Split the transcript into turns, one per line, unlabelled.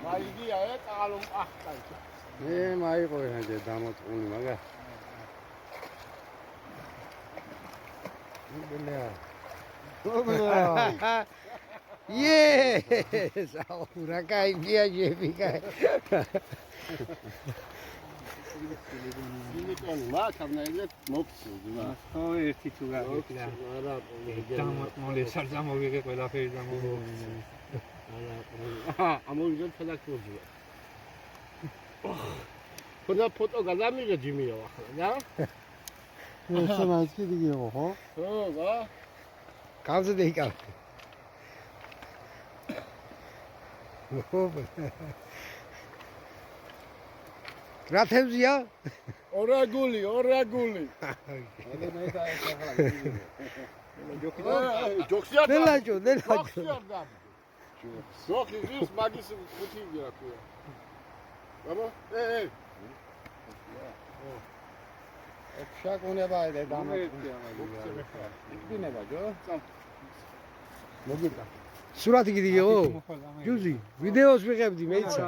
მაიგია წალომ ახტა.
მაიყო ეს დამოწყული მაგა. Dobra. Yes! Ahora cae via Jefica.
ერთი თუ გაგიქნა. დამოწმული სარწამოვიგე ყველაფერი დამოწმული.
ამოვიდა თალაკურია. ხოდა ფოტო გადამიღე ჯიმიო ახლა, რა?
ეს მაიჭი დიგიო, ხო?
ხო, რა?
კალზე დეიკა. გრათევზია?
ორაგული. ჯოქსია.
ნელაჯო.
ზოგი ის მაგის ხუთია ქვია. აბა,
შაკუნება და დამოწმულია. იქნება ჯო? მოგიტა. სურათი გიდიო? ჯუზი, ვიდეოს ვიღებდი მეცა.